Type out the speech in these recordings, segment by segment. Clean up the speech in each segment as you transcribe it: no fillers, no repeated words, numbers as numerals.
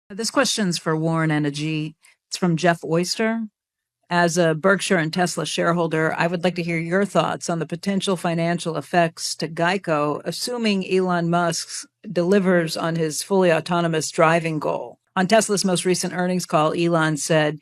This question's for Warren and Ajit. It's from Jeff Oyster. As a Berkshire and Tesla shareholder, I would like to hear your thoughts on the potential financial effects to GEICO, assuming Elon Musk delivers on his fully autonomous driving goal. On Tesla's most recent earnings call, Elon said,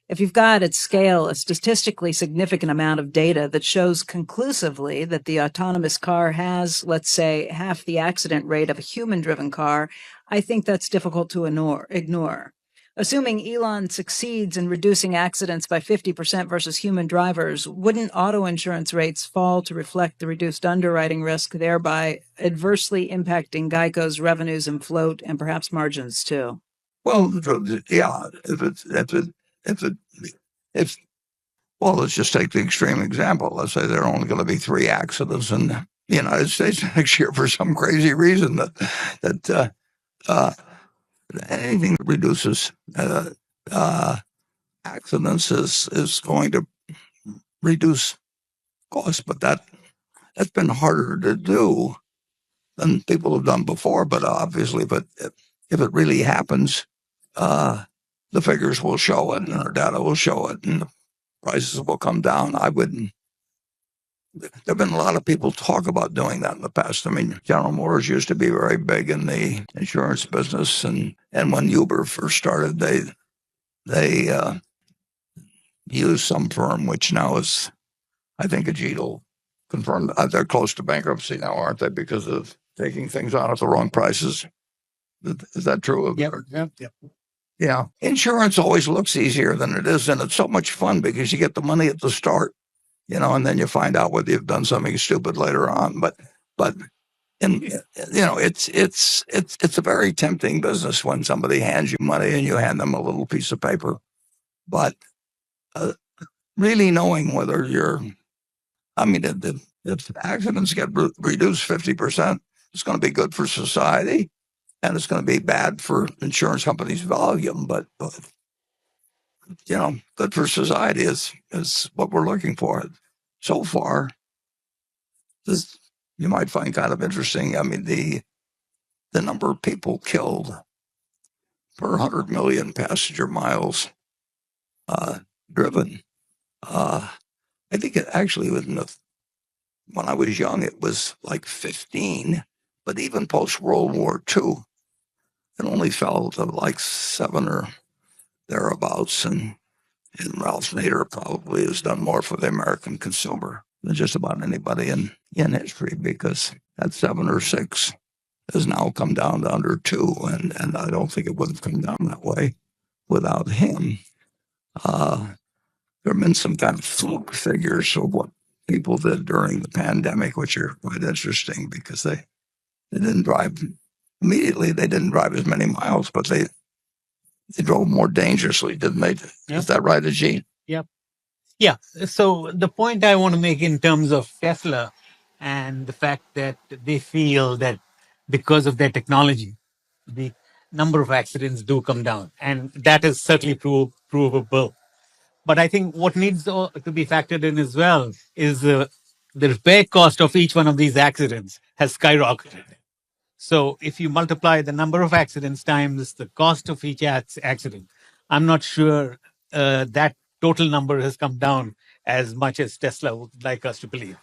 if you've got at scale a statistically significant amount of data that shows conclusively that the autonomous car has, let's say, half the accident rate of a human-driven car, I think that's difficult to ignore. Assuming Elon succeeds in reducing accidents by 50% versus human drivers, wouldn't auto insurance rates fall to reflect the reduced underwriting risk, thereby adversely impacting GEICO's revenues and float and perhaps margins too? Well, yeah, well, let's just take the extreme example. Let's say there are only going to be 3 accidents in the United States next year for some crazy reason that anything that reduces accidents is going to reduce costs, but that's been harder to do than people have done before. But obviously, if it really happens, the figures will show it, and our data will show it, and the prices will come down. There have been a lot of people talk about doing that in the past. I mean, General Motors used to be very big in the insurance business, and when Uber first started, they used some firm, which now is, I think, Ajit will confirm. They're close to bankruptcy now, aren't they, because of taking things on at the wrong prices? Is that true? Yep. Yeah. Insurance always looks easier than it is, and it's so much fun because you get the money at the start, and then you find out whether you've done something stupid later on. But it's a very tempting business when somebody hands you money and you hand them a little piece of paper. But really knowing whether if accidents get reduced 50%, it's going to be good for society. And it's going to be bad for insurance companies' volume, but good for society is what we're looking for. So far, this you might find kind of interesting. I mean, the number of people killed per 100 million passenger miles driven. I think it actually when I was young, it was like 15, but even post World War II. It only fell to like 7 or thereabouts, and Ralph Nader probably has done more for the American consumer than just about anybody in history, because that 7 or 6 has now come down to under 2, and I don't think it would have come down that way without him. There have been some kind of fluke figures of what people did during the pandemic, which are quite interesting because they didn't drive. Immediately, they didn't drive as many miles, but they drove more dangerously, didn't they? Yep. Is that right, Ajit? Yep. Yeah. So the point I want to make in terms of Tesla and the fact that they feel that because of their technology, the number of accidents do come down, and that is certainly provable. But I think what needs to be factored in as well is the repair cost of each one of these accidents has skyrocketed. So if you multiply the number of accidents times the cost of each accident, I'm not sure that total number has come down as much as Tesla would like us to believe.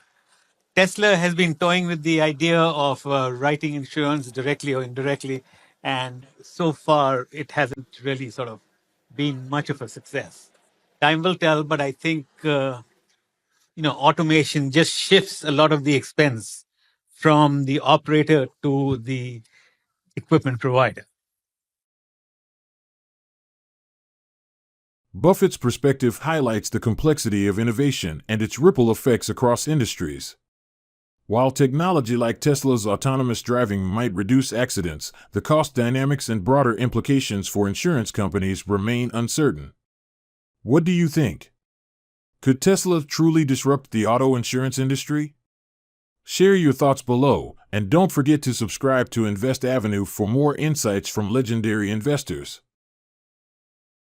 Tesla has been toying with the idea of writing insurance directly or indirectly, and so far it hasn't really sort of been much of a success. Time will tell, but I think automation just shifts a lot of the expense from the operator to the equipment provider. Buffett's perspective highlights the complexity of innovation and its ripple effects across industries. While technology like Tesla's autonomous driving might reduce accidents, the cost dynamics and broader implications for insurance companies remain uncertain. What do you think? Could Tesla truly disrupt the auto insurance industry? Share your thoughts below, and don't forget to subscribe to Invest Avenue for more insights from legendary investors.